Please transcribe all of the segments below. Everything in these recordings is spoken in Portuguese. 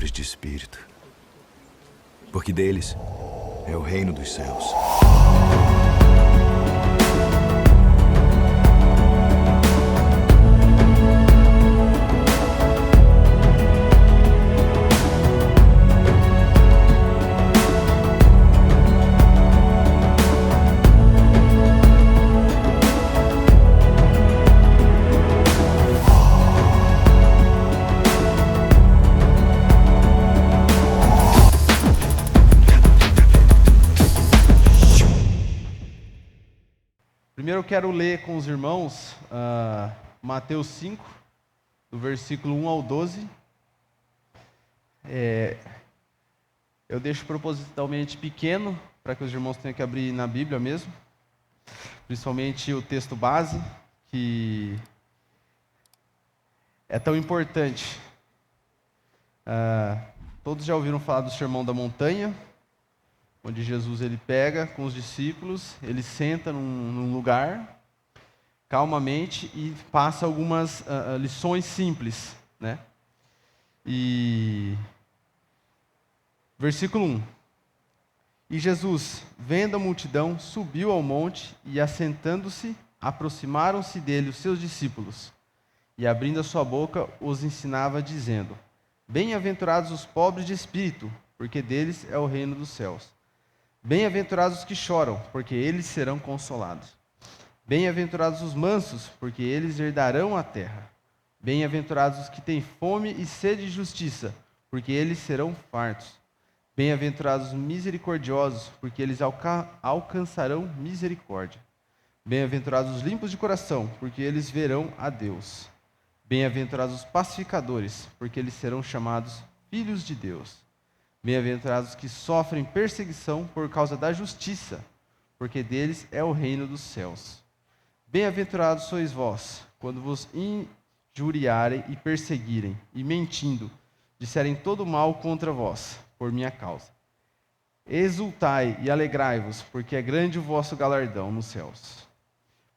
pobres de espírito, porque deles é o reino dos céus. Primeiro eu quero ler com os irmãos Mateus 5, do versículo 1 ao 12. Eu deixo propositalmente pequeno, para que os irmãos tenham que abrir na Bíblia mesmo. Principalmente o texto base, que é tão importante. Todos já ouviram falar do Sermão da Montanha, onde Jesus ele pega com os discípulos, ele senta num lugar, calmamente, e passa algumas lições simples, né? E versículo 1. E Jesus, vendo a multidão, subiu ao monte e, assentando-se, aproximaram-se dele os seus discípulos. E, abrindo a sua boca, os ensinava, dizendo: Bem-aventurados os pobres de espírito, porque deles é o reino dos céus. Bem-aventurados os que choram, porque eles serão consolados. Bem-aventurados os mansos, porque eles herdarão a terra. Bem-aventurados os que têm fome e sede de justiça, porque eles serão fartos. Bem-aventurados os misericordiosos, porque eles alcançarão misericórdia. Bem-aventurados os limpos de coração, porque eles verão a Deus. Bem-aventurados os pacificadores, porque eles serão chamados filhos de Deus. Bem-aventurados os que sofrem perseguição por causa da justiça, porque deles é o reino dos céus. Bem-aventurados sois vós, quando vos injuriarem e perseguirem, e mentindo, disserem todo mal contra vós, por minha causa. Exultai e alegrai-vos, porque é grande o vosso galardão nos céus.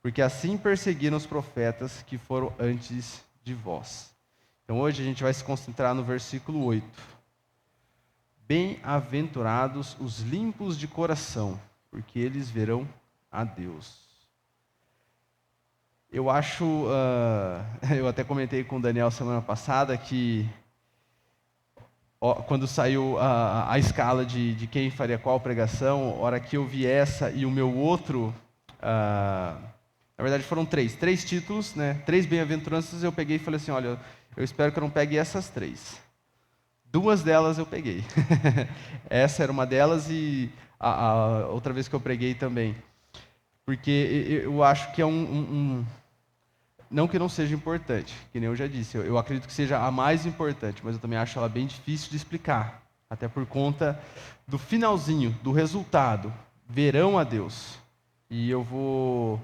Porque assim perseguiram os profetas que foram antes de vós. Então hoje a gente vai se concentrar no versículo 8. Bem-aventurados os limpos de coração, porque eles verão a Deus. Eu acho, eu até comentei com o Daniel semana passada que quando saiu a escala de quem faria qual pregação, a hora que eu vi essa e o meu outro, na verdade foram três títulos, né? 3 bem-aventuranças, eu peguei e falei assim, olha, eu espero que eu não pegue essas 3. 2 delas eu peguei. Essa era uma delas e a outra vez que eu preguei também. Porque eu acho que é não que não seja importante, que nem eu já disse. Eu acredito que seja a mais importante, mas eu também acho ela bem difícil de explicar. Até por conta do finalzinho, do resultado. Verão a Deus. E eu vou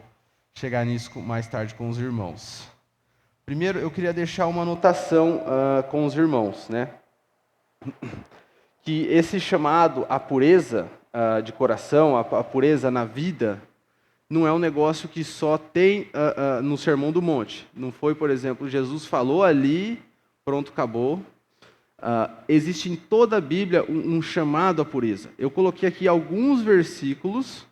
chegar nisso mais tarde com os irmãos. Primeiro, eu queria deixar uma anotação com os irmãos, né? Que esse chamado à pureza de coração, a pureza na vida, não é um negócio que só tem no Sermão do Monte. Não foi, por exemplo, Jesus falou ali, pronto, acabou. Existe em toda a Bíblia um chamado à pureza. Eu coloquei aqui alguns versículos,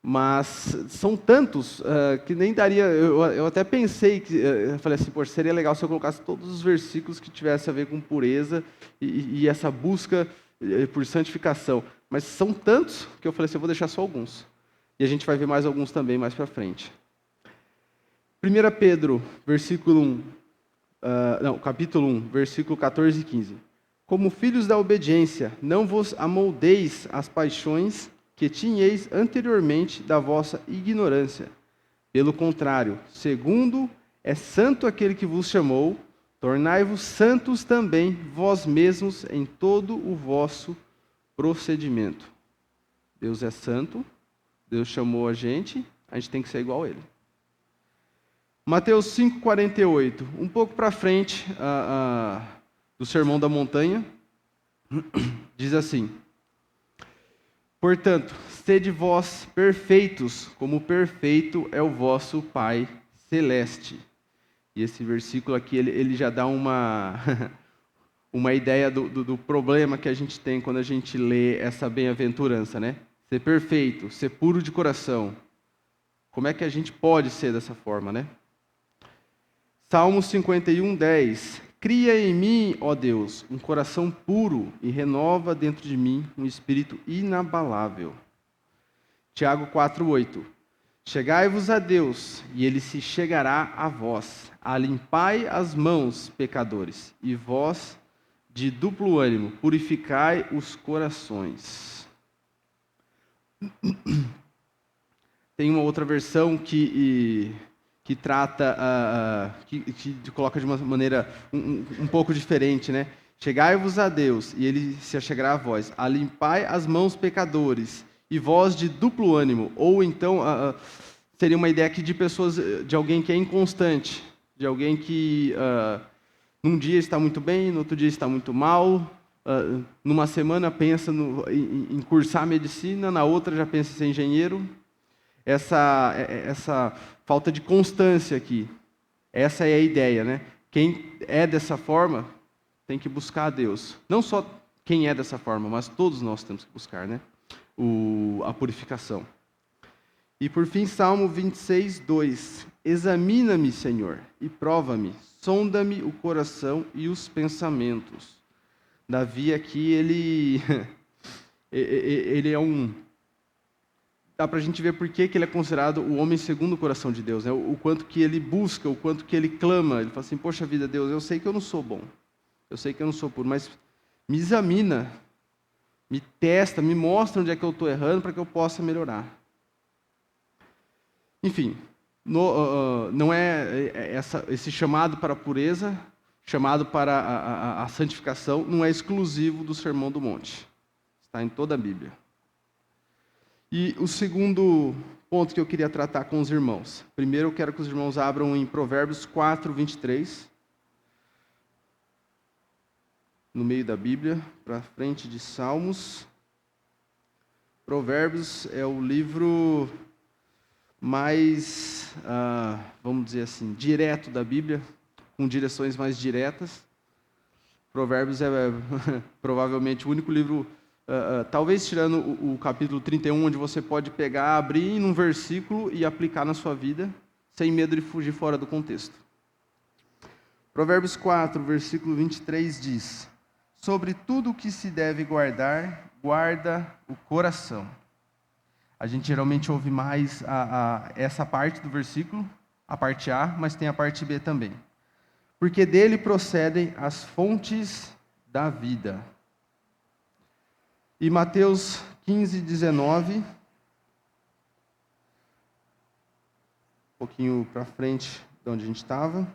mas são tantos que nem daria... Eu até pensei, eu falei assim, poxa, seria legal se eu colocasse todos os versículos que tivessem a ver com pureza e essa busca por santificação. Mas são tantos que eu falei assim, eu vou deixar só alguns. E a gente vai ver mais alguns também mais para frente. 1 Pedro, capítulo 1, versículo 14 e 15. Como filhos da obediência, não vos amoldeis às paixões que tinhais anteriormente da vossa ignorância. Pelo contrário, segundo é santo aquele que vos chamou, tornai-vos santos também vós mesmos em todo o vosso procedimento. Deus é santo, Deus chamou a gente tem que ser igual a Ele. Mateus 5,48, um pouco para frente do Sermão da Montanha, diz assim: Portanto, sede vós perfeitos, como perfeito é o vosso Pai Celeste. E esse versículo aqui, ele já dá uma uma ideia do problema que a gente tem quando a gente lê essa bem-aventurança, né? Ser perfeito, ser puro de coração. Como é que a gente pode ser dessa forma, né? Salmo 51:10. Cria em mim, ó Deus, um coração puro e renova dentro de mim um espírito inabalável. Tiago 4:8. Chegai-vos a Deus, e ele se chegará a vós. Alimpai as mãos, pecadores, e vós, de duplo ânimo, purificai os corações. Tem uma outra versão que trata, que coloca de uma maneira um pouco diferente, né? Chegai-vos a Deus, e ele se achegará a vós. Alimpai as mãos, pecadores, e vós de duplo ânimo. Ou então, seria uma ideia aqui de pessoas, de alguém que é inconstante, de alguém que num dia está muito bem, no outro dia está muito mal, numa semana pensa em cursar medicina, na outra já pensa em ser engenheiro. Essa falta de constância aqui, essa é a ideia, né? Quem é dessa forma tem que buscar a Deus. Não só quem é dessa forma, mas todos nós temos que buscar, né? A purificação. E por fim, Salmo 26:2. Examina-me, Senhor, e prova-me, sonda-me o coração e os pensamentos. Davi aqui, ele é dá para a gente ver por que ele é considerado o homem segundo o coração de Deus, né? O quanto que ele busca, o quanto que ele clama. Ele fala assim, poxa vida, Deus, eu sei que eu não sou bom, eu sei que eu não sou puro, mas me examina, me testa, me mostra onde é que eu estou errando para que eu possa melhorar. Enfim, não é esse chamado para a pureza, chamado para a santificação, não é exclusivo do Sermão do Monte. Está em toda a Bíblia. E o segundo ponto que eu queria tratar com os irmãos. Primeiro, eu quero que os irmãos abram em Provérbios 4:23. No meio da Bíblia, para frente de Salmos. Provérbios é o livro mais, vamos dizer assim, direto da Bíblia, com direções mais diretas. Provérbios é provavelmente o único livro, talvez tirando o capítulo 31, onde você pode pegar, abrir num versículo e aplicar na sua vida, sem medo de fugir fora do contexto. Provérbios 4, versículo 23 diz: sobre tudo o que se deve guardar, guarda o coração. A gente geralmente ouve mais essa parte do versículo, a parte A, mas tem a parte B também. Porque dele procedem as fontes da vida. E Mateus 15:19, um pouquinho para frente de onde a gente estava.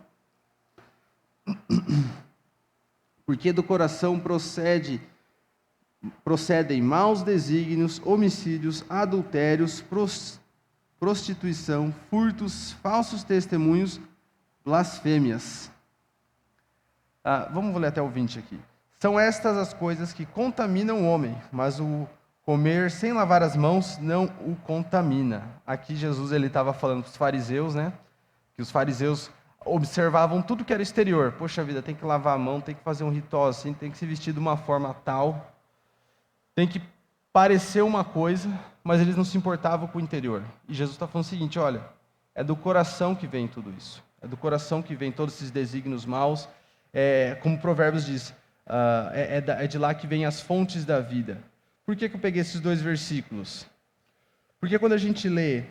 Porque do coração procedem maus desígnios, homicídios, adultérios, prostituição, furtos, falsos testemunhos, blasfêmias. Vamos ler até o 20 aqui. São estas as coisas que contaminam o homem, mas o comer sem lavar as mãos não o contamina. Aqui Jesus estava falando para os fariseus, né? Que os fariseus observavam tudo que era exterior. Poxa vida, tem que lavar a mão, tem que fazer um ritual assim, tem que se vestir de uma forma tal, tem que parecer uma coisa, mas eles não se importavam com o interior. E Jesus está falando o seguinte, olha, é do coração que vem tudo isso. É do coração que vem todos esses desígnios maus. Como Provérbios diz, é de lá que vem as fontes da vida. Por que eu peguei esses dois versículos? Porque quando a gente lê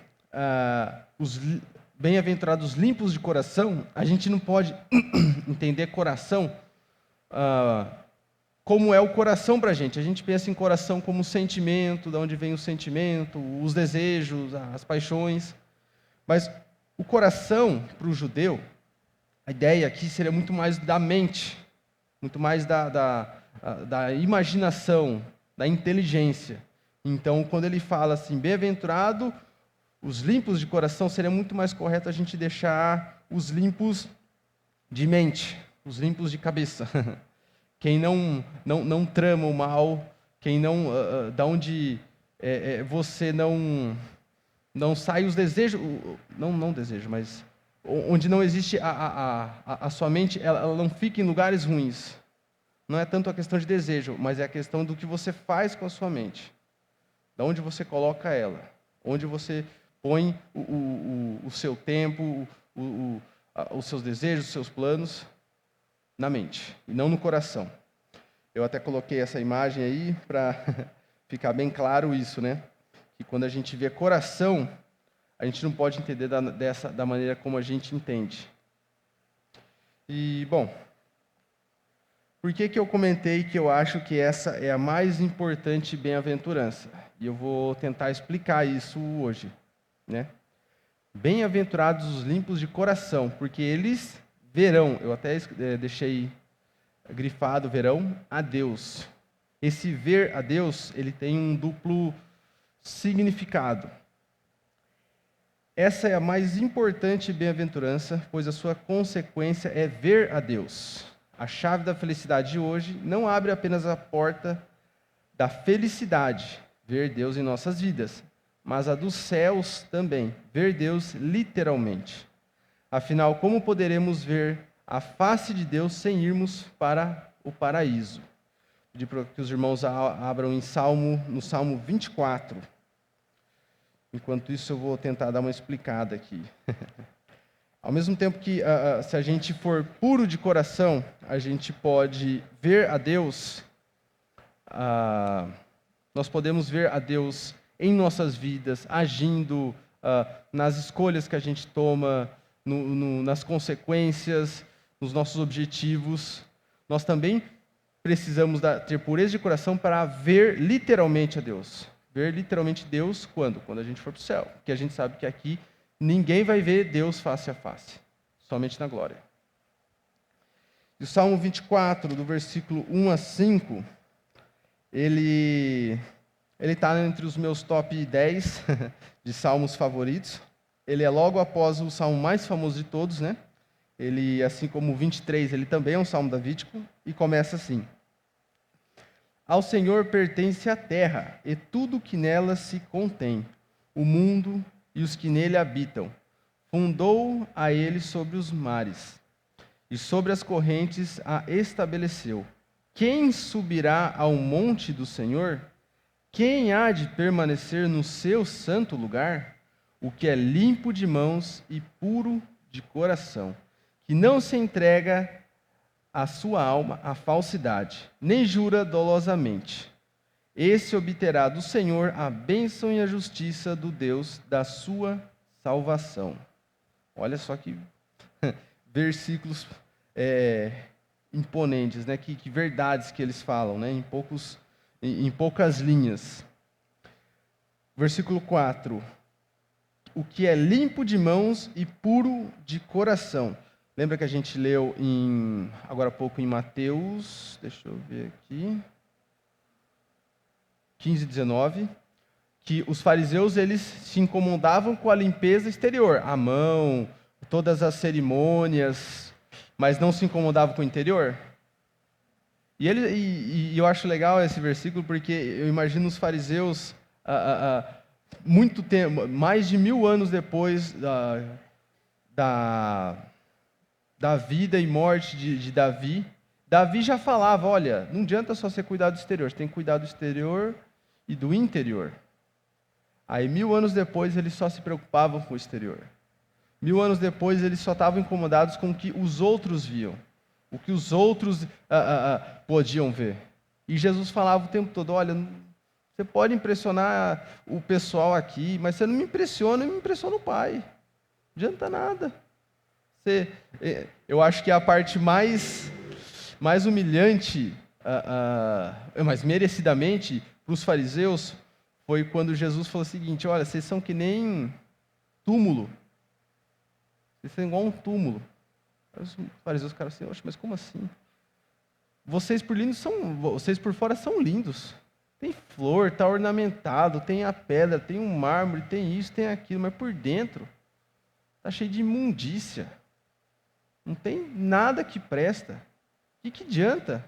os bem-aventurados limpos de coração, a gente não pode entender coração como é o coração para a gente. A gente pensa em coração como sentimento, de onde vem o sentimento, os desejos, as paixões. Mas o coração, para o judeu, a ideia aqui seria muito mais da mente, muito mais da imaginação, da inteligência. Então, quando ele fala assim, bem-aventurado, os limpos de coração, seria muito mais correto a gente deixar os limpos de mente, os limpos de cabeça. Quem não trama o mal, quem não, da onde você não sai os desejos, não desejo, mas onde não existe a sua mente, ela não fica em lugares ruins. não é tanto a questão de desejo, mas é a questão do que você faz com a sua mente. De onde você coloca ela. Onde você põe o seu tempo, os seus desejos, os seus planos na mente, e não no coração. Eu até coloquei essa imagem aí para ficar bem claro isso, né? Que quando a gente vê coração, a gente não pode entender da maneira como a gente entende. E, bom, por que eu comentei que eu acho que essa é a mais importante bem-aventurança? E eu vou tentar explicar isso hoje, né? Bem-aventurados os limpos de coração, porque eles verão, eu até deixei grifado, verão a Deus. Esse ver a Deus, ele tem um duplo significado. Essa é a mais importante bem-aventurança, pois a sua consequência é ver a Deus. A chave da felicidade de hoje não abre apenas a porta da felicidade, ver Deus em nossas vidas, mas a dos céus também, ver Deus literalmente. Afinal, como poderemos ver a face de Deus sem irmos para o paraíso? Pedir para que os irmãos abram no Salmo 24. Enquanto isso, eu vou tentar dar uma explicada aqui. Ao mesmo tempo que, se a gente for puro de coração, a gente pode ver a Deus, nós podemos ver a Deus em nossas vidas, agindo nas escolhas que a gente toma, nas consequências, nos nossos objetivos. Nós também precisamos ter pureza de coração para ver literalmente a Deus. Ver literalmente Deus quando? Quando a gente for para o céu. Porque a gente sabe que aqui ninguém vai ver Deus face a face, somente na glória. E o Salmo 24, do versículo 1 a 5, ele está entre os meus top 10 de salmos favoritos. Ele é logo após o salmo mais famoso de todos, né? Ele, assim como o 23, ele também é um salmo davídico, e começa assim: Ao Senhor pertence a terra e tudo que nela se contém, o mundo e os que nele habitam. Fundou a ele sobre os mares, e sobre as correntes a estabeleceu. Quem subirá ao monte do Senhor? Quem há de permanecer no seu santo lugar? O que é limpo de mãos e puro de coração, que não se entrega a sua alma à falsidade, nem jura dolosamente. Esse obterá do Senhor a bênção e a justiça do Deus da sua salvação. Olha só que versículos imponentes, né? Que verdades que eles falam, né? Em poucas linhas. Versículo 4. O que é limpo de mãos e puro de coração. Lembra que a gente leu agora há pouco em Mateus, deixa eu ver aqui, 15, 19, que os fariseus eles se incomodavam com a limpeza exterior, a mão, todas as cerimônias, mas não se incomodavam com o interior. E eu acho legal esse versículo porque eu imagino os fariseus muito tempo, mais de 1000 anos depois da vida e morte de Davi. Davi já falava, olha, não adianta só você cuidar do exterior, você tem que cuidar do exterior e do interior. Aí 1000 anos depois eles só se preocupavam com o exterior. 1000 anos depois eles só estavam incomodados com o que os outros viam, o que os outros podiam ver. E Jesus falava o tempo todo, olha, você pode impressionar o pessoal aqui, mas você não me impressiona, eu me impressiono o Pai. Não adianta nada. Eu acho que a parte mais humilhante, mas merecidamente, para os fariseus, foi quando Jesus falou o seguinte, olha, vocês são que nem túmulo. Vocês são igual um túmulo. Os fariseus ficaram assim, mas como assim? Vocês por fora são lindos. Tem flor, está ornamentado, tem a pedra, tem um mármore, tem isso, tem aquilo, mas por dentro está cheio de imundícia. Não tem nada que presta. O que adianta?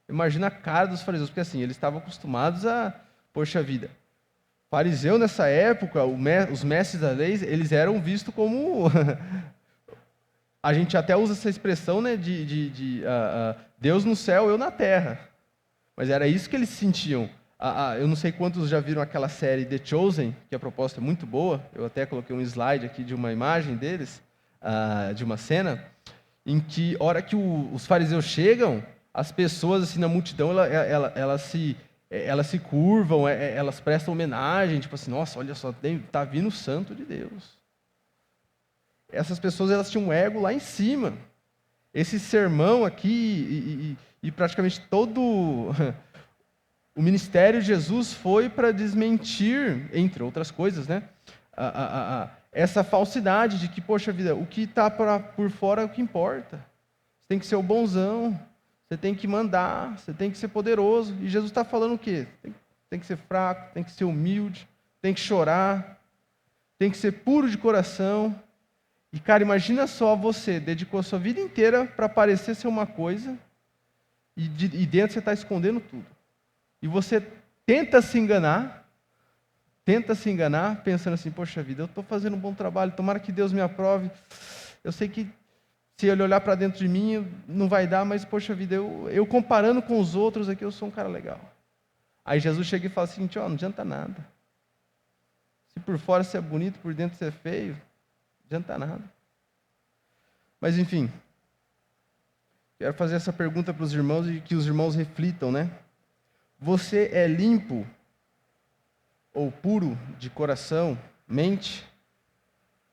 Imagina a cara dos fariseus, porque assim, eles estavam acostumados poxa vida, fariseu nessa época, os mestres da lei, eles eram vistos como A gente até usa essa expressão, né, Deus no céu, eu na terra. Mas era isso que eles sentiam. Eu não sei quantos já viram aquela série The Chosen, que a proposta é muito boa. Eu até coloquei um slide aqui de uma imagem deles, de uma cena, em que, a hora que os fariseus chegam, as pessoas assim na multidão, elas se curvam, elas prestam homenagem, tipo assim, nossa, olha só, está vindo o santo de Deus. Essas pessoas, elas tinham um ego lá em cima. Esse sermão aqui, e praticamente todo o ministério de Jesus foi para desmentir, entre outras coisas, né, essa falsidade de que, poxa vida, o que está por fora é o que importa. Você tem que ser o bonzão, você tem que mandar, você tem que ser poderoso. E Jesus está falando o quê? Tem que ser fraco, tem que ser humilde, tem que chorar, tem que ser puro de coração. E, cara, imagina só, você dedicou a sua vida inteira para parecer ser uma coisa e dentro você está escondendo tudo. E você tenta se enganar, pensando assim, poxa vida, eu estou fazendo um bom trabalho, tomara que Deus me aprove. Eu sei que se ele olhar para dentro de mim, não vai dar, mas, poxa vida, eu comparando com os outros aqui, eu sou um cara legal. Aí Jesus chega e fala assim, não adianta nada. Se por fora você é bonito, por dentro você é feio, não adianta nada. Mas, enfim, quero fazer essa pergunta para os irmãos e que os irmãos reflitam, né? Você é limpo ou puro de coração, mente?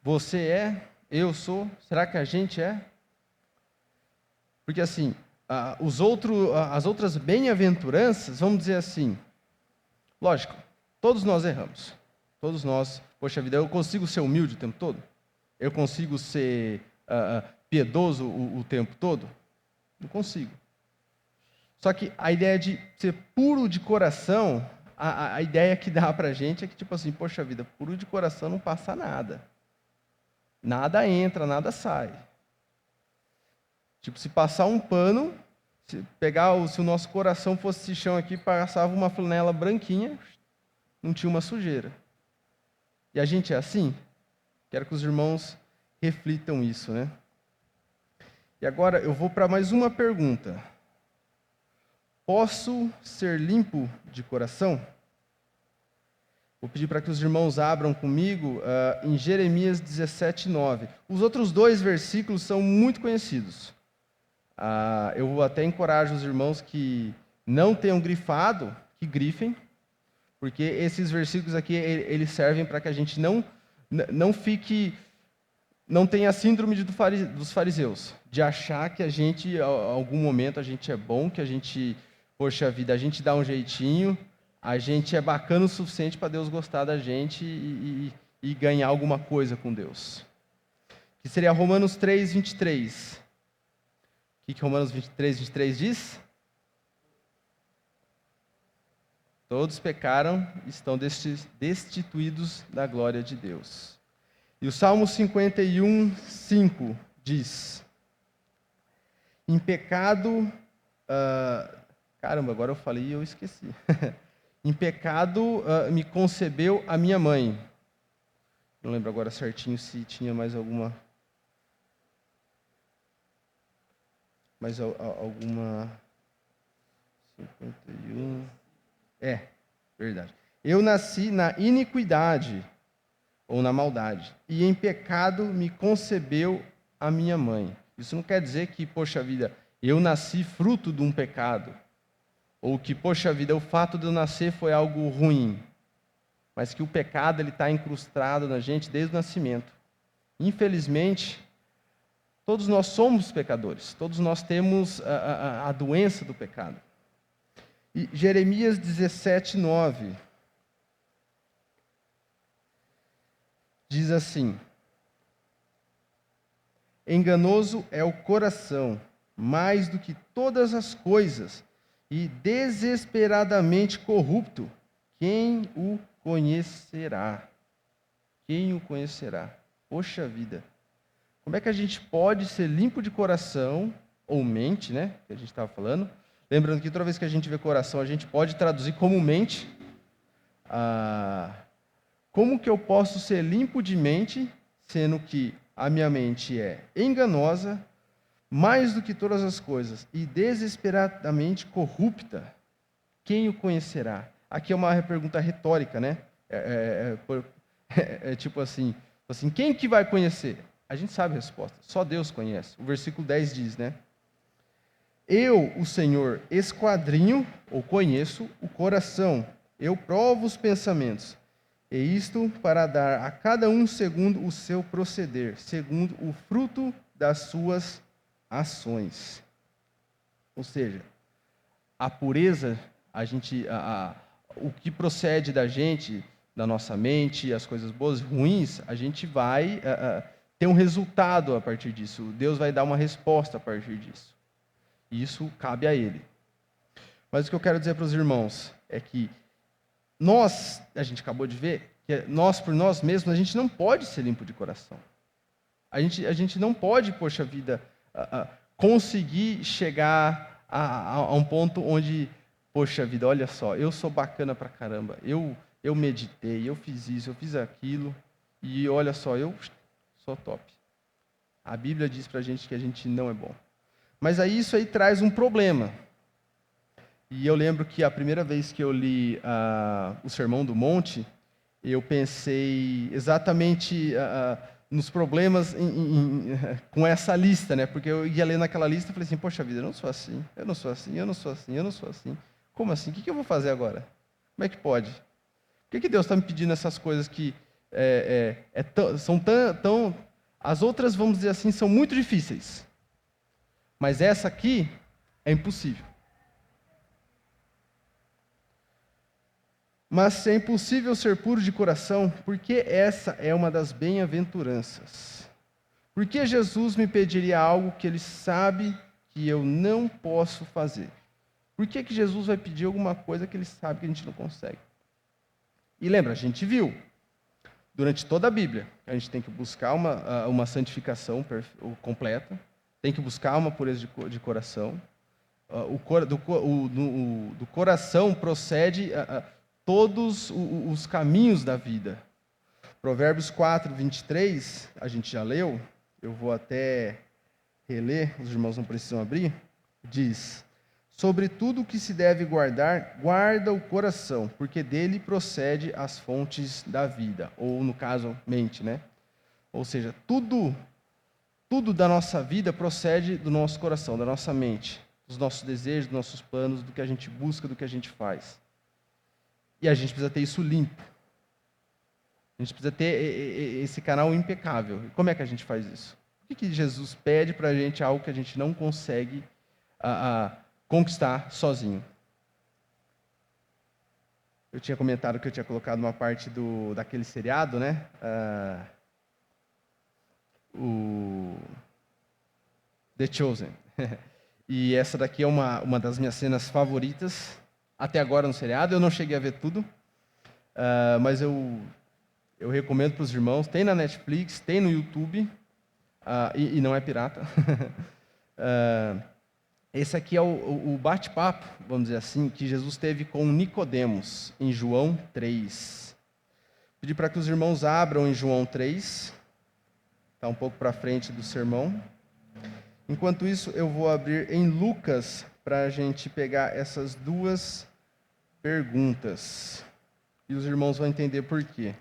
Você é? Eu sou? Será que a gente é? Porque, assim, as outras bem-aventuranças, vamos dizer assim, lógico, todos nós erramos. Todos nós, poxa vida, eu consigo ser humilde o tempo todo? Eu consigo ser piedoso o tempo todo? Não consigo. Só que a ideia de ser puro de coração, a ideia que dá pra gente é que, tipo assim, poxa vida, puro de coração não passa nada. Nada entra, nada sai. Tipo, se passar um pano, se o nosso coração fosse esse chão aqui, passava uma flanela branquinha, não tinha uma sujeira. E a gente é assim? Quero que os irmãos reflitam isso, né? E agora eu vou para mais uma pergunta. Posso ser limpo de coração? Vou pedir para que os irmãos abram comigo em Jeremias 17:9. Os outros dois versículos são muito conhecidos. Eu até encorajo os irmãos que não tenham grifado, que grifem, porque esses versículos aqui, eles servem para que a gente não tenha a síndrome dos fariseus, de achar que a gente, em algum momento, a gente é bom, que a gente, poxa vida, a gente dá um jeitinho, a gente é bacana o suficiente para Deus gostar da gente e ganhar alguma coisa com Deus. Que seria Romanos 3:23. O que Romanos 3:23 diz? Todos pecaram e estão destituídos da glória de Deus. E o Salmo 51:5 diz: em pecado... caramba, agora eu falei e eu esqueci. Em pecado me concebeu a minha mãe. Não lembro agora certinho se tinha mais alguma... alguma... 51... verdade. Eu nasci na iniquidade, ou na maldade, e em pecado me concebeu a minha mãe. Isso não quer dizer que, poxa vida, eu nasci fruto de um pecado, ou que, poxa vida, o fato de eu nascer foi algo ruim, mas que o pecado está incrustado na gente desde o nascimento. Infelizmente, todos nós somos pecadores, todos nós temos a doença do pecado. E Jeremias 17:9 diz assim: enganoso é o coração, mais do que todas as coisas, e desesperadamente corrupto. Quem o conhecerá? Quem o conhecerá? Poxa vida! Como é que a gente pode ser limpo de coração, ou mente, né? Que a gente estava falando. Lembrando que toda vez que a gente vê coração, a gente pode traduzir como mente. Como que eu posso ser limpo de mente, sendo que a minha mente é enganosa, mais do que todas as coisas, e desesperadamente corrupta, quem o conhecerá? Aqui é uma pergunta retórica, né? Tipo assim, quem que vai conhecer? A gente sabe a resposta, só Deus conhece. O versículo 10 diz, né? Eu, o Senhor, esquadrinho, ou conheço, o coração, eu provo os pensamentos, e isto para dar a cada um segundo o seu proceder, segundo o fruto das suas ações. Ou seja, a pureza, o que procede da gente, da nossa mente, as coisas boas e ruins, a gente vai ter um resultado a partir disso. Deus vai dar uma resposta a partir disso. E isso cabe a Ele. Mas o que eu quero dizer para os irmãos é que a gente acabou de ver, que nós por nós mesmos, a gente não pode ser limpo de coração. A gente não pode, poxa vida, conseguir chegar a um ponto onde, poxa vida, olha só, eu sou bacana pra caramba, eu meditei, eu fiz isso, eu fiz aquilo, e olha só, eu sou top. A Bíblia diz pra gente que a gente não é bom. Mas aí isso aí traz um problema. E eu lembro que a primeira vez que eu li o Sermão do Monte, eu pensei exatamente nos problemas com essa lista, né? Porque eu ia ler naquela lista e falei assim, poxa vida, eu não sou assim, eu não sou assim, eu não sou assim, eu não sou assim. Como assim? O que eu vou fazer agora? Como é que pode? Por que Deus está me pedindo essas coisas que são tão... As outras, vamos dizer assim, são muito difíceis. Mas essa aqui é impossível. Mas se é impossível ser puro de coração, porque essa é uma das bem-aventuranças. Por que Jesus me pediria algo que Ele sabe que eu não posso fazer? Por que Jesus vai pedir alguma coisa que Ele sabe que a gente não consegue? E lembra, a gente viu, durante toda a Bíblia, a gente tem que buscar uma santificação completa, tem que buscar uma pureza de coração. Do coração procede todos os caminhos da vida. Provérbios 4, 23, a gente já leu, eu vou até reler, os irmãos não precisam abrir, diz: sobre tudo o que se deve guardar, guarda o coração, porque dele procede as fontes da vida, ou no caso, mente, né? Ou seja, tudo da nossa vida procede do nosso coração, da nossa mente, dos nossos desejos, dos nossos planos, do que a gente busca, do que a gente faz. E a gente precisa ter isso limpo. A gente precisa ter esse canal impecável. E como é que a gente faz isso? Por que Jesus pede para a gente algo que a gente não consegue conquistar sozinho? Eu tinha comentado que eu tinha colocado uma parte daquele seriado, né? O The Chosen. E essa daqui é uma das minhas cenas favoritas, até agora no seriado. Eu não cheguei a ver tudo, mas eu recomendo para os irmãos. Tem na Netflix, tem no YouTube, e não é pirata. Esse aqui é o bate-papo, vamos dizer assim, que Jesus teve com Nicodemos, em João 3. Pedi para que os irmãos abram em João 3, está um pouco para frente do sermão. Enquanto isso, eu vou abrir em Lucas para a gente pegar essas duas perguntas. E os irmãos vão entender por quê.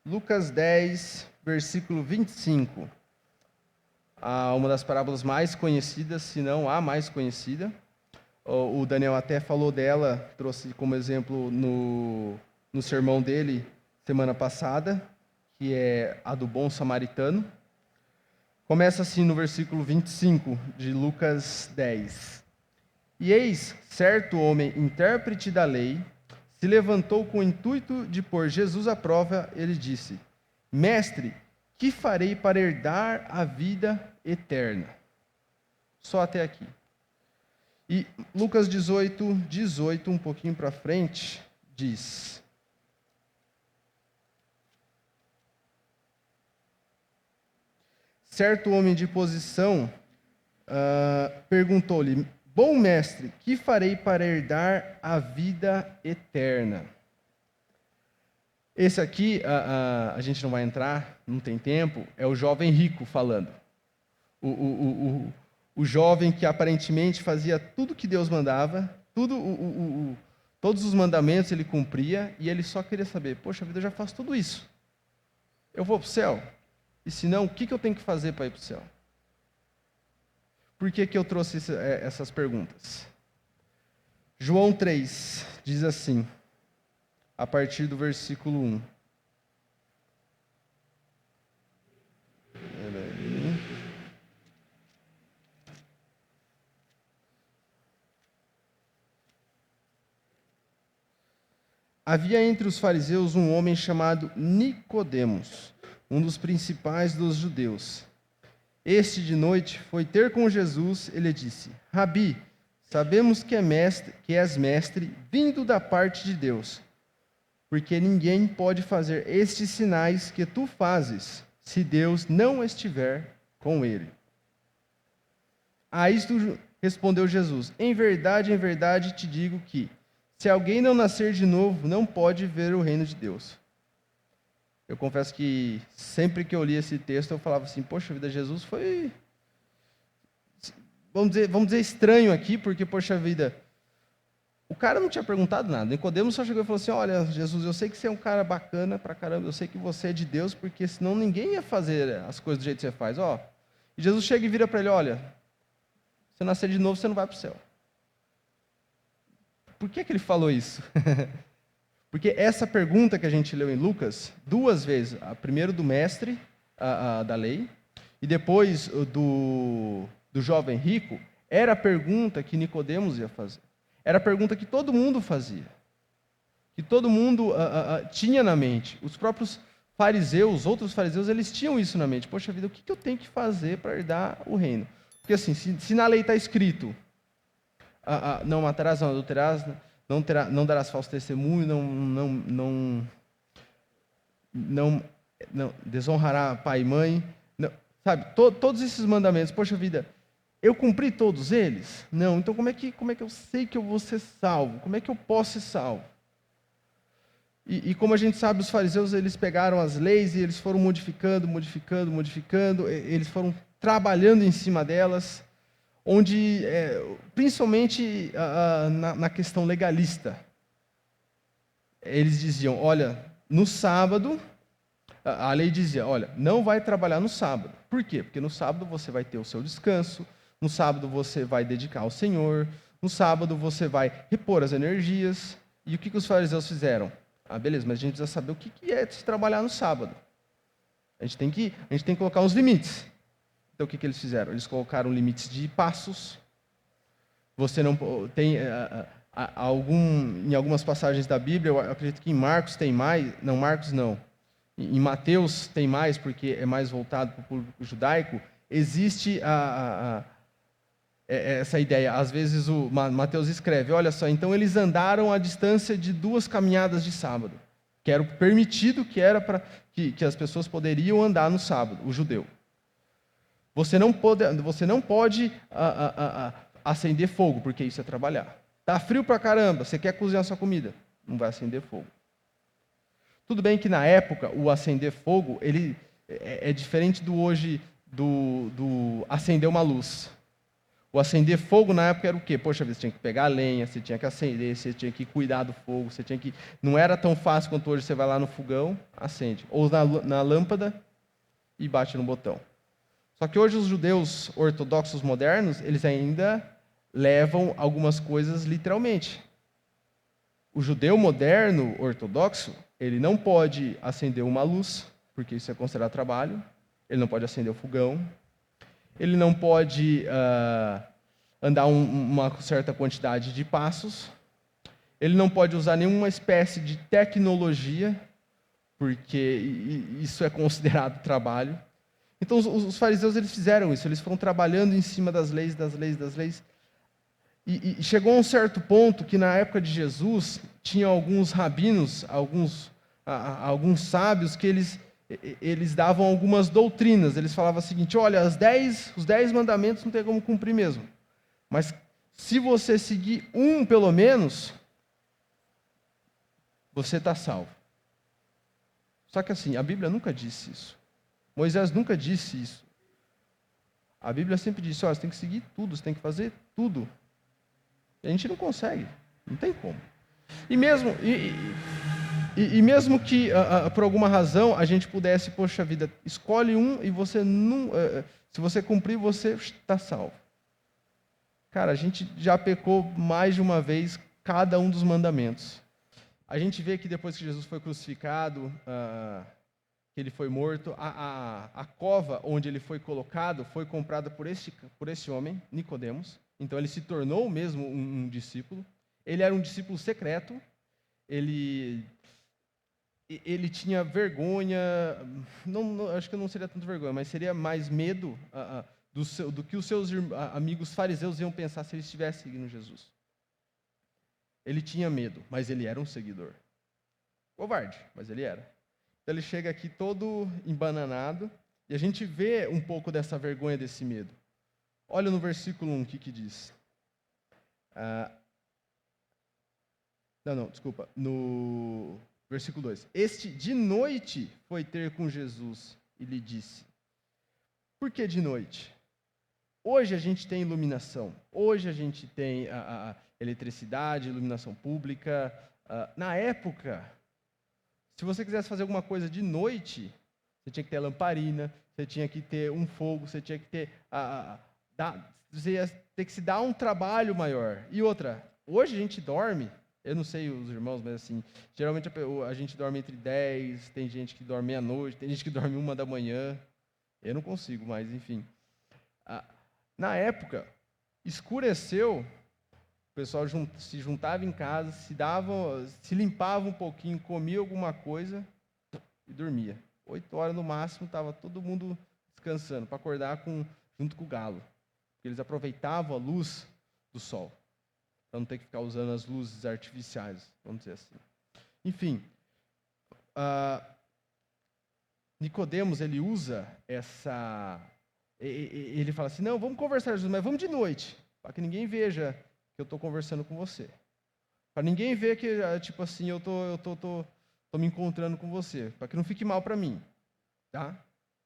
Lucas 10, versículo 25. Uma das parábolas mais conhecidas, se não a mais conhecida. O Daniel até falou dela, trouxe como exemplo no sermão dele semana passada, que é a do bom samaritano. Começa assim no versículo 25 de Lucas 10. E eis, certo homem, intérprete da lei, se levantou com o intuito de pôr Jesus à prova, ele disse: Mestre, que farei para herdar a vida eterna? Só até aqui. E Lucas 18, um pouquinho para frente, diz: certo homem de posição perguntou-lhe: bom mestre, que farei para herdar a vida eterna? Esse aqui, a gente não vai entrar, não tem tempo, é o jovem rico falando. O jovem que aparentemente fazia tudo que Deus mandava, todos os mandamentos ele cumpria, e ele só queria saber, poxa vida, eu já faço tudo isso. Eu vou para o céu? E se não, o que eu tenho que fazer para ir para o céu? Por que eu trouxe essas perguntas? João 3 diz assim, a partir do versículo 1. Havia entre os fariseus um homem chamado Nicodemos, um dos principais dos judeus. Este de noite foi ter com Jesus, ele disse: Rabi, sabemos que és mestre vindo da parte de Deus, porque ninguém pode fazer estes sinais que tu fazes, se Deus não estiver com ele. A isto respondeu Jesus: em verdade te digo que, se alguém não nascer de novo, não pode ver o reino de Deus. Eu confesso que sempre que eu li esse texto, eu falava assim, poxa vida, Jesus foi, vamos dizer estranho aqui, porque, poxa vida, o cara não tinha perguntado nada. Nicodemos só chegou e falou assim, olha, Jesus, eu sei que você é um cara bacana pra caramba, eu sei que você é de Deus, porque senão ninguém ia fazer as coisas do jeito que você faz. E Jesus chega e vira para ele, olha, se você nascer de novo, você não vai para o céu. Por que ele falou isso? Porque essa pergunta que a gente leu em Lucas, duas vezes, a primeiro do mestre da lei, e depois do jovem rico, era a pergunta que Nicodemos ia fazer. Era a pergunta que todo mundo fazia. Que todo mundo tinha na mente. Os próprios fariseus, outros fariseus, eles tinham isso na mente. Poxa vida, o que eu tenho que fazer para herdar o reino? Porque assim, se na lei está escrito, não matarás, não adulterarás, não darás falso testemunho, não desonrará pai e mãe, sabe? Todos esses mandamentos, poxa vida, eu cumpri todos eles? Não, então como é que eu sei que eu vou ser salvo? Como é que eu posso ser salvo? E como a gente sabe, os fariseus, eles pegaram as leis e eles foram modificando, eles foram trabalhando em cima delas, onde, principalmente na questão legalista, eles diziam, olha, no sábado, a lei dizia, olha, não vai trabalhar no sábado. Por quê? Porque no sábado você vai ter o seu descanso, no sábado você vai dedicar ao Senhor, no sábado você vai repor as energias. E o que os fariseus fizeram? Beleza, mas a gente precisa saber o que é se trabalhar no sábado. A gente tem que colocar uns limites. Então, o que eles fizeram? Eles colocaram limites de passos. Você não tem em algumas passagens da Bíblia, eu acredito que em Marcos tem mais, não, Marcos não. Em Mateus tem mais, porque é mais voltado para o público judaico. Existe essa ideia. Às vezes o Mateus escreve, olha só, então eles andaram a distância de 2 caminhadas de sábado, que era o permitido, que era para que as pessoas poderiam andar no sábado, o judeu. Você não pode acender fogo, porque isso é trabalhar. Tá frio pra caramba, você quer cozinhar sua comida, não vai acender fogo. Tudo bem que na época o acender fogo ele é diferente do hoje do acender uma luz. O acender fogo na época era o quê? Poxa vida, você tinha que pegar a lenha, você tinha que acender, você tinha que cuidar do fogo, não era tão fácil quanto hoje você vai lá no fogão, acende, ou na lâmpada e bate no botão. Só que hoje os judeus ortodoxos modernos, eles ainda levam algumas coisas literalmente. O judeu moderno ortodoxo, ele não pode acender uma luz, porque isso é considerado trabalho, ele não pode acender o fogão, ele não pode andar uma certa quantidade de passos, ele não pode usar nenhuma espécie de tecnologia, porque isso é considerado trabalho. Então, os fariseus eles fizeram isso, eles foram trabalhando em cima das leis. E chegou a um certo ponto que, na época de Jesus, tinha alguns rabinos, alguns sábios, que eles davam algumas doutrinas. Eles falavam o seguinte, olha, os 10 mandamentos não tem como cumprir mesmo. Mas, se você seguir um, pelo menos, você está salvo. Só que assim, a Bíblia nunca disse isso. Moisés nunca disse isso. A Bíblia sempre disse, você tem que seguir tudo, você tem que fazer tudo. E a gente não consegue, não tem como. E mesmo que por alguma razão a gente pudesse, poxa vida, escolhe um e você não, se você cumprir, você está salvo. Cara, a gente já pecou mais de uma vez cada um dos mandamentos. A gente vê que depois que Jesus foi crucificado, que ele foi morto, a cova onde ele foi colocado foi comprada por esse homem, Nicodemos. Então ele se tornou mesmo um discípulo. Ele era um discípulo secreto. Ele tinha vergonha, acho que não seria tanto vergonha, mas seria mais medo do que os seus amigos fariseus iam pensar se ele estivesse seguindo Jesus. Ele tinha medo, mas ele era um seguidor. Covarde, mas ele era. Então ele chega aqui todo embananado, e a gente vê um pouco dessa vergonha, desse medo. Olha no versículo 1, o que diz. Desculpa. No versículo 2. Este de noite foi ter com Jesus e lhe disse. Por que de noite? Hoje a gente tem iluminação. Hoje a gente tem a eletricidade, iluminação pública. Na época, se você quisesse fazer alguma coisa de noite, você tinha que ter lamparina, você tinha que ter um fogo, você tinha que ter... você ia ter que se dar um trabalho maior. E outra, hoje a gente dorme... Eu não sei os irmãos, mas assim, geralmente a gente dorme entre 10, tem gente que dorme meia-noite, tem gente que dorme 1 da manhã. Eu não consigo, mas enfim. Na época, escureceu, o pessoal se juntava em casa, se limpava um pouquinho, comia alguma coisa e dormia. 8 horas no máximo, estava todo mundo descansando, para acordar junto com o galo. Eles aproveitavam a luz do sol, para não ter que ficar usando as luzes artificiais, vamos dizer assim. Enfim, Nicodemos, ele usa essa... Ele fala assim, não, vamos conversar, Jesus, mas vamos de noite, para que ninguém veja que eu estou conversando com você. Para ninguém ver que, tipo assim, eu tô me encontrando com você, para que não fique mal para mim. Tá?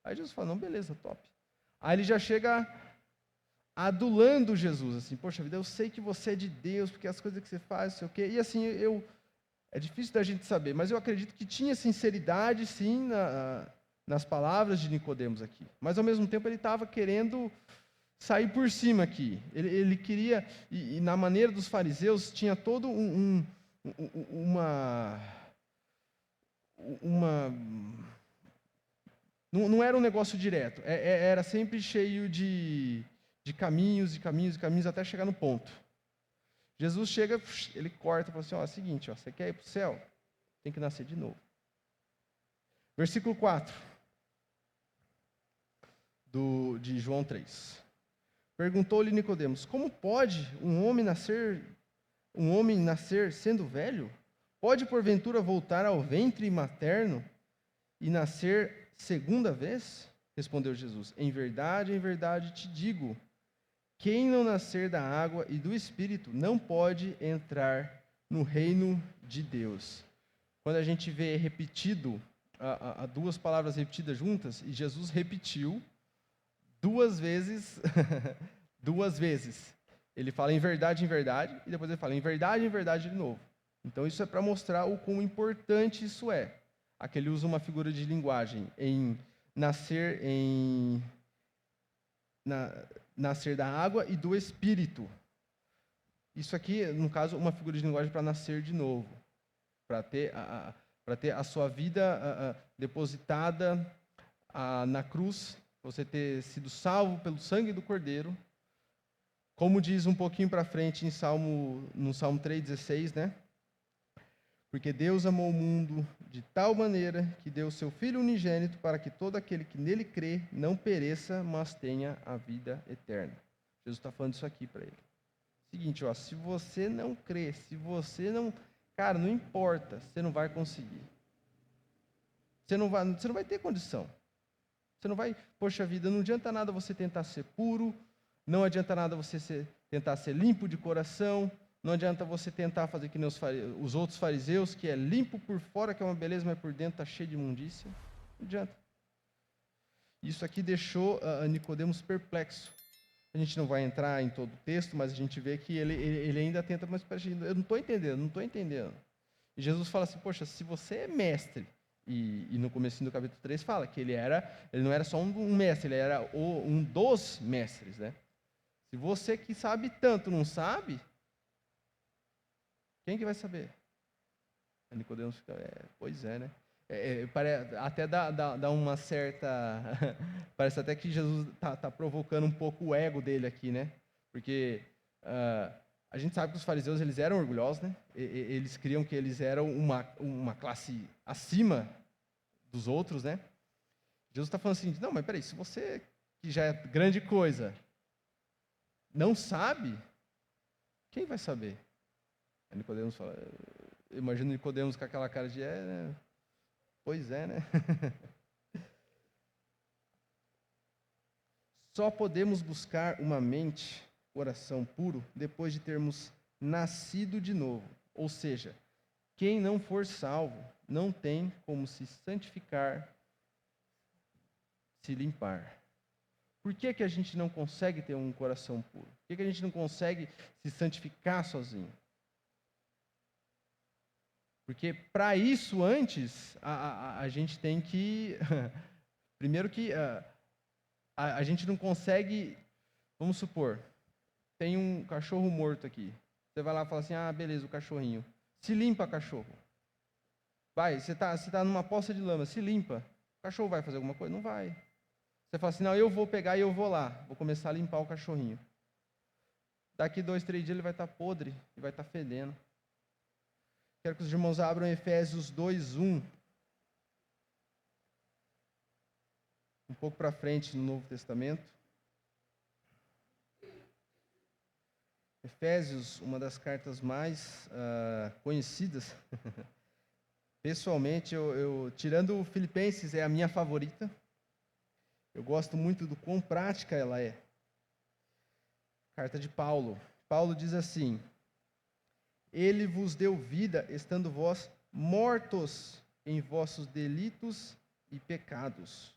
Aí Jesus fala, não, beleza, top. Aí ele já chega... adulando Jesus, assim, poxa vida, eu sei que você é de Deus, porque as coisas que você faz, não sei o quê, e assim, é difícil da gente saber, mas eu acredito que tinha sinceridade, sim, nas palavras de Nicodemos aqui, mas ao mesmo tempo ele estava querendo sair por cima aqui, ele queria, e na maneira dos fariseus, tinha todo não era um negócio direto, era sempre cheio de caminhos e caminhos e caminhos até chegar no ponto. Jesus chega, ele corta e fala assim, é o seguinte, você quer ir para o céu? Tem que nascer de novo. Versículo 4 de João 3. Perguntou-lhe Nicodemos, como pode um homem nascer sendo velho? Pode porventura voltar ao ventre materno e nascer segunda vez? Respondeu Jesus, em verdade te digo, quem não nascer da água e do Espírito não pode entrar no reino de Deus. Quando a gente vê repetido, duas palavras repetidas juntas, e Jesus repetiu 2 vezes, 2 vezes. Ele fala em verdade, e depois ele fala em verdade de novo. Então isso é para mostrar o quão importante isso é. Aqui ele usa uma figura de linguagem, em nascer da água e do Espírito. Isso aqui, no caso, uma figura de linguagem para nascer de novo, para ter a sua vida depositada na cruz, você ter sido salvo pelo sangue do Cordeiro, como diz um pouquinho para frente no Salmo 3,16, né? Porque Deus amou o mundo de tal maneira que deu o seu Filho unigênito para que todo aquele que nele crê não pereça, mas tenha a vida eterna. Jesus está falando isso aqui para ele. Seguinte, se você não crê, se você não... Cara, não importa, você não vai conseguir. Você não vai ter condição. Você não vai... Poxa vida, não adianta nada você tentar ser puro, não adianta nada você tentar ser limpo de coração, Não adianta você tentar fazer que nem os outros fariseus, que é limpo por fora, que é uma beleza, mas por dentro está cheio de imundícia. Não adianta. Isso aqui deixou Nicodemos perplexo. A gente não vai entrar em todo o texto, mas a gente vê que ele ainda tenta, mas eu não estou entendendo. E Jesus fala assim, poxa, se você é mestre, e no comecinho do capítulo 3 fala que ele não era só um mestre, ele era um dos mestres, né? Se você que sabe tanto não sabe, quem que vai saber? A Nicodemos fica, pois é, né? Até dá uma certa... Parece até que Jesus está provocando um pouco o ego dele aqui, né? Porque a gente sabe que os fariseus eles eram orgulhosos, né? Eles criam que eles eram uma classe acima dos outros, né? Jesus está falando assim, não, mas peraí, se você, que já é grande coisa, não sabe, quem vai saber? Aí Nicodemos fala, eu imagino Nicodemos com aquela cara de, né? Pois é, né? Só podemos buscar uma mente, coração puro, depois de termos nascido de novo. Ou seja, quem não for salvo não tem como se santificar, se limpar. Por que a gente não consegue ter um coração puro? Por que a gente não consegue se santificar sozinho? Porque para isso, antes, a gente tem que... Primeiro que a gente não consegue... Vamos supor, tem um cachorro morto aqui. Você vai lá e fala assim, beleza, o cachorrinho. Se limpa, cachorro. Vai, você tá numa poça de lama, se limpa. O cachorro vai fazer alguma coisa? Não vai. Você fala assim, não, eu vou pegar e eu vou lá. Vou começar a limpar o cachorrinho. Daqui 2, 3 dias ele vai estar podre e vai estar fedendo. Quero que os irmãos abram Efésios 2:1. Um pouco para frente no Novo Testamento. Efésios, uma das cartas mais conhecidas. Pessoalmente, tirando o Filipenses, é a minha favorita. Eu gosto muito do quão prática ela é. Carta de Paulo. Paulo diz assim: Ele vos deu vida, estando vós mortos em vossos delitos e pecados.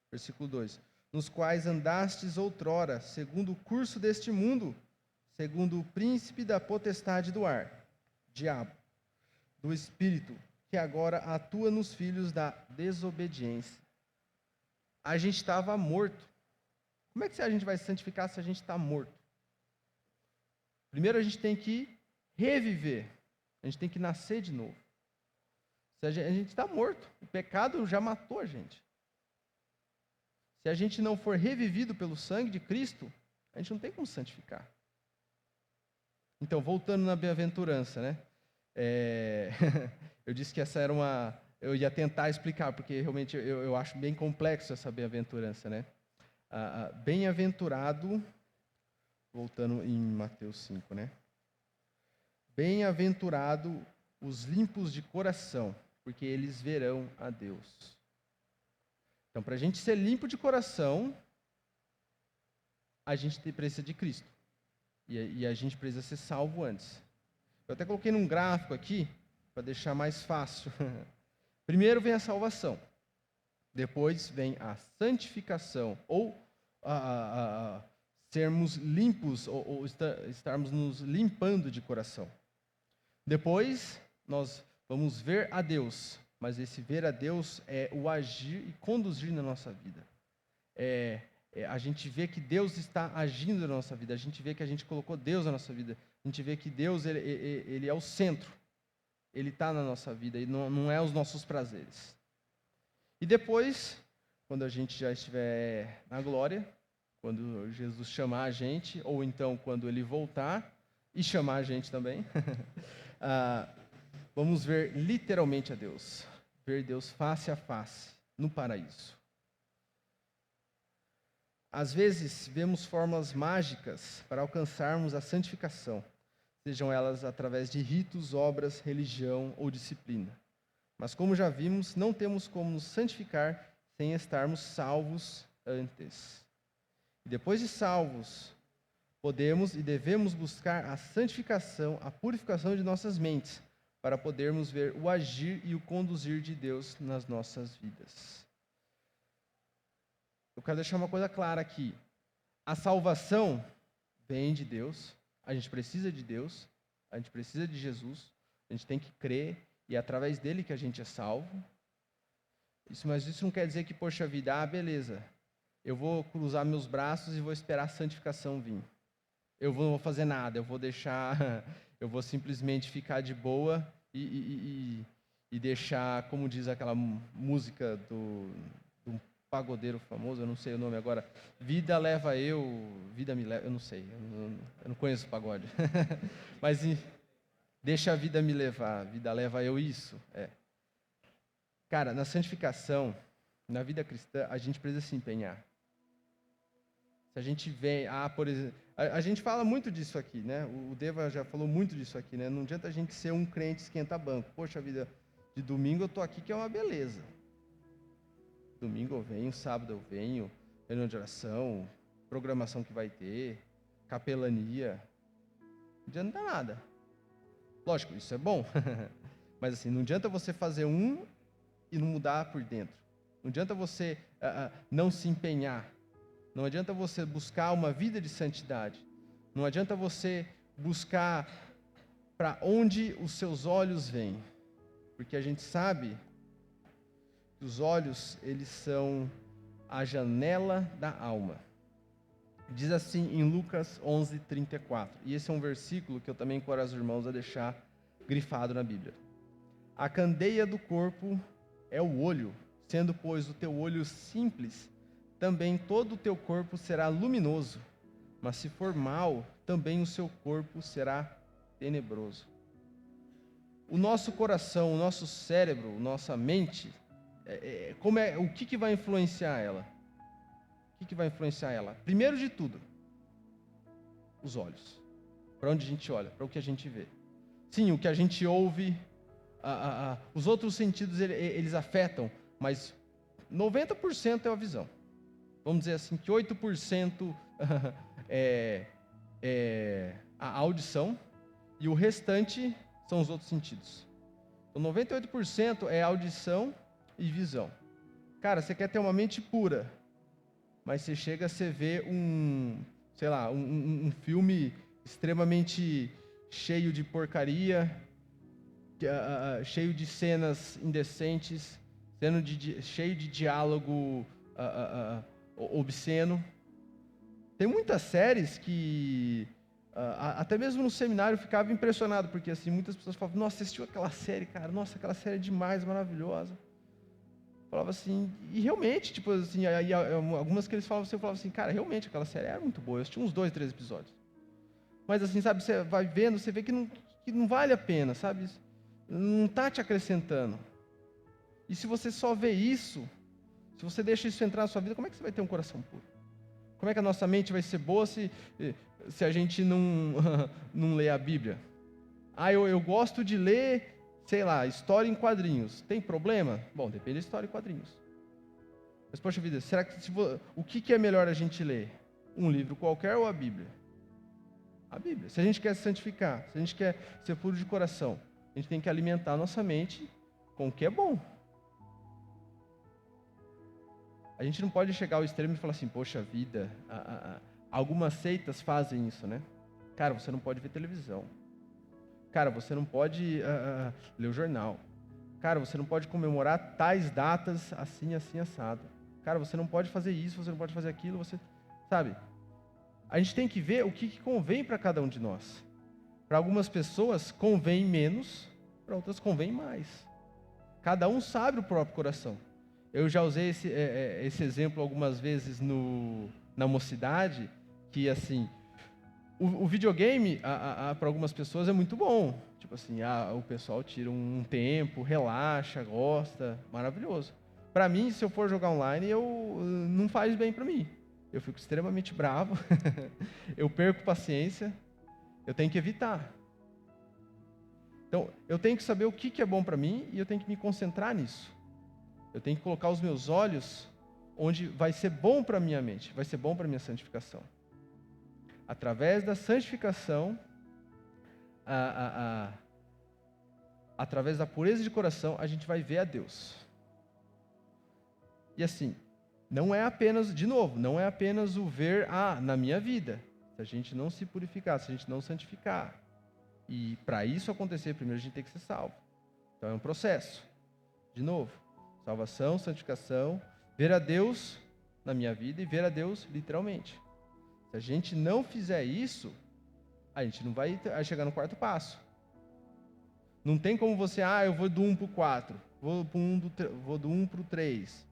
Versículo 2. Nos quais andastes outrora, segundo o curso deste mundo, segundo o príncipe da potestade do ar, diabo, do espírito, que agora atua nos filhos da desobediência. A gente estava morto. Como é que a gente vai se santificar se a gente está morto? Primeiro a gente tem que reviver. A gente tem que nascer de novo. A gente está morto. O pecado já matou a gente. Se a gente não for revivido pelo sangue de Cristo, a gente não tem como santificar. Então, voltando na bem-aventurança, né? Eu disse que essa era uma... Eu ia tentar explicar, porque realmente eu acho bem complexo essa bem-aventurança, né? Bem-aventurado, voltando em Mateus 5, né? Bem-aventurado os limpos de coração, porque eles verão a Deus. Então, para a gente ser limpo de coração, a gente precisa de Cristo. E a gente precisa ser salvo antes. Eu até coloquei num gráfico aqui, para deixar mais fácil. Primeiro vem a salvação. Depois vem a santificação, ou sermos limpos, ou estarmos nos limpando de coração. Depois, nós vamos ver a Deus, mas esse ver a Deus é o agir e conduzir na nossa vida. A gente vê que Deus está agindo na nossa vida, a gente vê que a gente colocou Deus na nossa vida, a gente vê que Deus ele é o centro, Ele está na nossa vida, e não é os nossos prazeres. E depois, quando a gente já estiver na glória, quando Jesus chamar a gente, ou então quando Ele voltar e chamar a gente também, vamos ver literalmente a Deus, ver Deus face a face, no paraíso. Às vezes, vemos formas mágicas para alcançarmos a santificação, sejam elas através de ritos, obras, religião ou disciplina. Mas, como já vimos, não temos como nos santificar sem estarmos salvos antes. E depois de salvos, podemos e devemos buscar a santificação, a purificação de nossas mentes, para podermos ver o agir e o conduzir de Deus nas nossas vidas. Eu quero deixar uma coisa clara aqui. A salvação vem de Deus, a gente precisa de Deus, a gente precisa de Jesus, a gente tem que crer e é através dele que a gente é salvo. Mas isso não quer dizer que, poxa vida, beleza, eu vou cruzar meus braços e vou esperar a santificação vir. Eu não vou fazer nada, eu vou simplesmente ficar de boa e deixar, como diz aquela música do pagodeiro famoso, eu não sei o nome agora, vida me leva, eu não sei, eu não conheço o pagode. Mas deixa a vida me levar, a vida leva eu isso. Cara, na santificação, na vida cristã, a gente precisa se empenhar. Se a gente vem, por exemplo, a gente fala muito disso aqui, né? O Deva já falou muito disso aqui, né? Não adianta a gente ser um crente esquenta-banco. Poxa vida, de domingo eu tô aqui que é uma beleza. Domingo eu venho, sábado eu venho, reunião de oração, programação que vai ter, capelania. Não adianta nada. Lógico, isso é bom. Mas assim, não adianta você fazer e não mudar por dentro. Não adianta você não se empenhar. Não adianta você buscar uma vida de santidade. Não adianta você buscar para onde os seus olhos vêm. Porque a gente sabe que os olhos, eles são a janela da alma. Diz assim em Lucas 11:34. E esse é um versículo que eu também encorajo os irmãos a deixar grifado na Bíblia. A candeia do corpo é o olho, sendo, pois, o teu olho simples, também todo o teu corpo será luminoso. Mas se for mau, também o seu corpo será tenebroso. O nosso coração, o nosso cérebro, nossa mente, o que vai influenciar ela? O que vai influenciar ela? Primeiro de tudo, os olhos. Para onde a gente olha, para o que a gente vê. Sim, o que a gente ouve, os outros sentidos eles afetam, mas 90% é a visão. Vamos dizer assim, que 8% é a audição e o restante são os outros sentidos. Então, 98% é audição e visão. Cara, você quer ter uma mente pura, mas você vê um filme extremamente cheio de porcaria, cheio de cenas indecentes, cheio de diálogo obsceno. Tem muitas séries que até mesmo no seminário eu ficava impressionado, porque assim, muitas pessoas falavam, nossa, você assistiu aquela série, cara? Nossa, aquela série é demais, maravilhosa. Falava assim, e realmente, tipo assim, aí, algumas que eles falavam assim, eu falava assim, cara, realmente aquela série era muito boa, eu assisti uns 2, 3 episódios. Mas assim, sabe, você vai vendo, você vê que não vale a pena, sabe? Não está te acrescentando. E se você só vê isso, se você deixa isso entrar na sua vida, como é que você vai ter um coração puro? Como é que a nossa mente vai ser boa se a gente não lê a Bíblia? Eu gosto de ler, sei lá, história em quadrinhos. Tem problema? Bom, depende da história em quadrinhos. Mas, poxa vida, será que o que é melhor a gente ler? Um livro qualquer ou a Bíblia? A Bíblia. Se a gente quer se santificar, se a gente quer ser puro de coração, a gente tem que alimentar a nossa mente com o que é bom. A gente não pode chegar ao extremo e falar assim, poxa vida, algumas seitas fazem isso, né? Cara, você não pode ver televisão. Cara, você não pode ler o jornal. Cara, você não pode comemorar tais datas assim, assim, assado. Cara, você não pode fazer isso, você não pode fazer aquilo, sabe? A gente tem que ver o que convém para cada um de nós. Para algumas pessoas convém menos, para outras convém mais. Cada um sabe o próprio coração. Eu já usei esse exemplo algumas vezes na mocidade, que assim, o videogame, para algumas pessoas é muito bom. Tipo assim, o pessoal tira um tempo, relaxa, gosta, maravilhoso. Para mim, se eu for jogar online, não faz bem para mim. Eu fico extremamente bravo, eu perco paciência, eu tenho que evitar. Então, eu tenho que saber o que é bom para mim e eu tenho que me concentrar nisso. Eu tenho que colocar os meus olhos onde vai ser bom para a minha mente, vai ser bom para a minha santificação. Através da santificação, através da pureza de coração, a gente vai ver a Deus. E assim, não é apenas, de novo, não é apenas o ver na minha vida. Se a gente não se purificar, se a gente não santificar. E para isso acontecer, primeiro a gente tem que ser salvo. Então é um processo. De novo, salvação, santificação, ver a Deus na minha vida e ver a Deus literalmente. Se a gente não fizer isso, a gente não vai chegar no quarto passo. Não tem como você, eu vou do 1 para o 4, vou do 1 para o 3,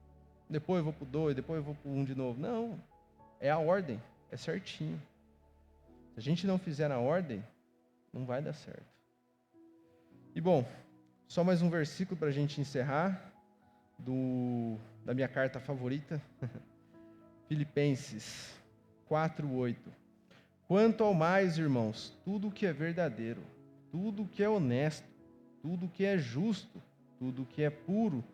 depois eu vou para o 2, depois eu vou para o 1 de novo. Não, é a ordem, é certinho. Se a gente não fizer na ordem, não vai dar certo. E bom, só mais um versículo para a gente encerrar, da minha carta favorita, Filipenses 4:8. Quanto ao mais, irmãos, tudo o que é verdadeiro, tudo o que é honesto, tudo o que é justo, tudo o que é puro,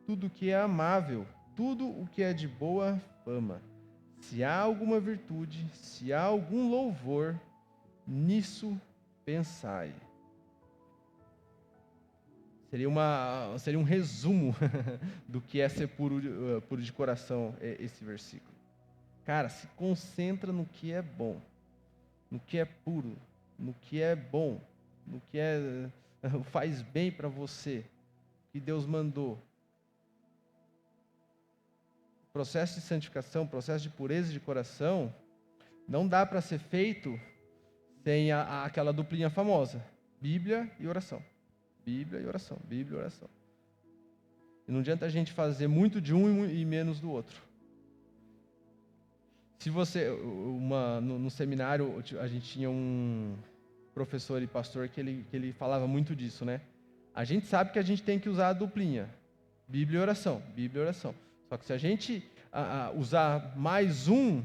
tudo o que é amável, tudo o que é de boa fama. Se há alguma virtude, se há algum louvor, nisso pensai. Seria um resumo do que é ser puro de coração, esse versículo. Cara, se concentra no que é bom, no que é puro, no que é bom, no que faz bem para você, que Deus mandou. O processo de santificação, o processo de pureza de coração, não dá para ser feito sem aquela duplinha famosa, Bíblia e oração. Bíblia e oração, Bíblia e oração. E não adianta a gente fazer muito de um e menos do outro. Se você, no seminário, a gente tinha um professor e pastor que ele falava muito disso, né? A gente sabe que a gente tem que usar a duplinha, Bíblia e oração, Bíblia e oração. Só que se a gente usar mais um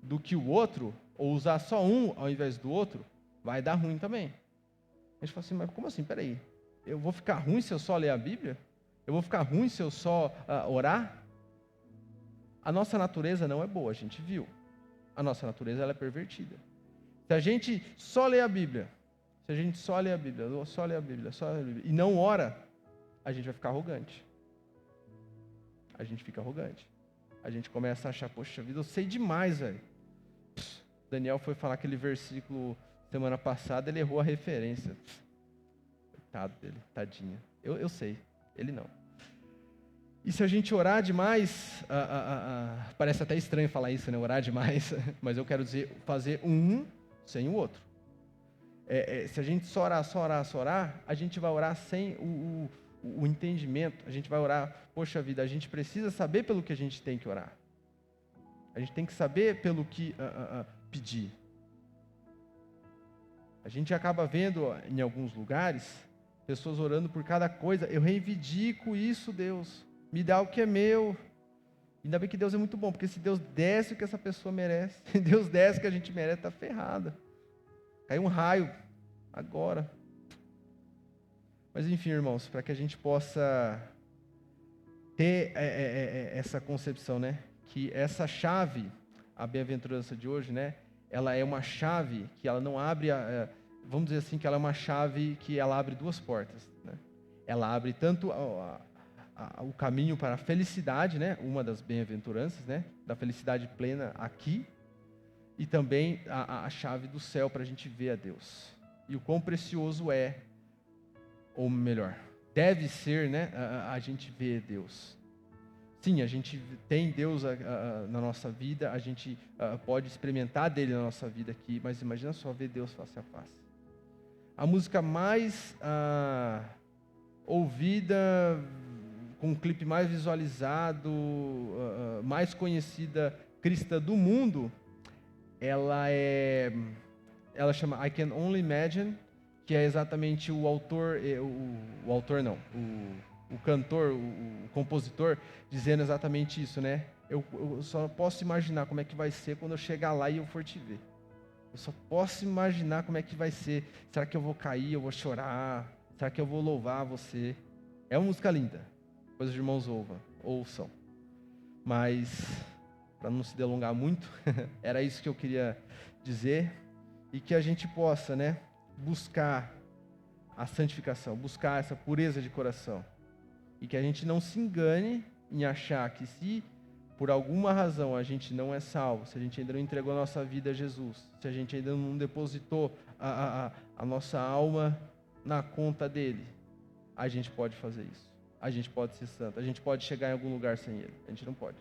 do que o outro, ou usar só um ao invés do outro, vai dar ruim também. A gente fala assim, mas como assim? Peraí, eu vou ficar ruim se eu só ler a Bíblia? Eu vou ficar ruim se eu só orar? A nossa natureza não é boa, a gente viu. A nossa natureza ela é pervertida. Se a gente só lê a Bíblia, e não ora, a gente vai ficar arrogante. A gente fica arrogante. A gente começa a achar, poxa vida, eu sei demais, velho. Daniel foi falar aquele versículo semana passada, ele errou a referência. Coitado dele, tadinho. Eu sei, ele não. E se a gente orar demais, parece até estranho falar isso, né? Orar demais, mas eu quero dizer, fazer um sem o outro. Se a gente só orar, a gente vai orar sem o entendimento, a gente vai orar, poxa vida, a gente precisa saber pelo que a gente tem que orar. A gente tem que saber pelo que pedir. A gente acaba vendo em alguns lugares, pessoas orando por cada coisa, eu reivindico isso, Deus, me dá o que é meu. Ainda bem que Deus é muito bom, porque se Deus desse o que essa pessoa merece, se Deus desse o que a gente merece, está ferrada. Caiu um raio agora. Mas enfim, irmãos, para que a gente possa ter essa concepção, né? Que essa chave, a bem-aventurança de hoje, né? Ela é uma chave que ela não abre, vamos dizer assim, que ela é uma chave que ela abre duas portas, né? Ela abre tanto o caminho para a felicidade, né? Uma das bem-aventuranças, né? Da felicidade plena aqui, e também a chave do céu para a gente ver a Deus. E o quão precioso é, ou melhor, deve ser, né? A gente ver Deus. Sim, a gente tem Deus na nossa vida, a gente pode experimentar dele na nossa vida aqui, mas imagina só ver Deus face a face. A música mais ouvida, com o clipe mais visualizado, mais conhecida cristã do mundo, ela chama I Can Only Imagine, que é exatamente o autor, o cantor, o compositor, dizendo exatamente isso, né? Eu só posso imaginar como é que vai ser quando eu chegar lá e eu for te ver. Eu só posso imaginar como é que vai ser. Será que eu vou cair, eu vou chorar? Será que eu vou louvar você? É uma música linda, depois os irmãos ouçam. Mas para não se delongar muito, era isso que eu queria dizer, e que a gente possa, né, buscar a santificação, buscar essa pureza de coração, e que a gente não se engane em achar que se por alguma razão a gente não é salvo, se a gente ainda não entregou a nossa vida a Jesus, se a gente ainda não depositou a nossa alma na conta dele, a gente pode fazer isso. A gente pode ser santo, a gente pode chegar em algum lugar sem ele. A gente não pode.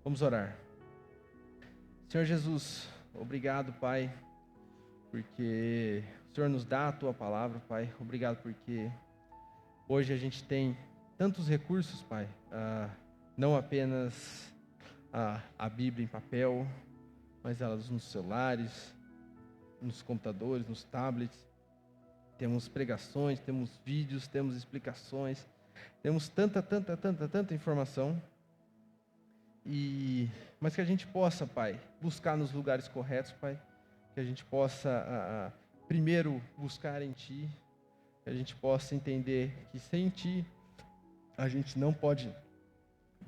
Vamos orar. Senhor Jesus, obrigado, Pai, porque o Senhor nos dá a Tua palavra, Pai. Obrigado porque hoje a gente tem tantos recursos, Pai, não apenas a Bíblia em papel, mas elas nos celulares, nos computadores, nos tablets. Temos pregações, temos vídeos, temos explicações, temos tanta informação. Mas que a gente possa, Pai, buscar nos lugares corretos, Pai. Que a gente possa, primeiro, buscar em Ti. Que a gente possa entender que sem Ti a gente não pode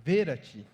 ver a Ti.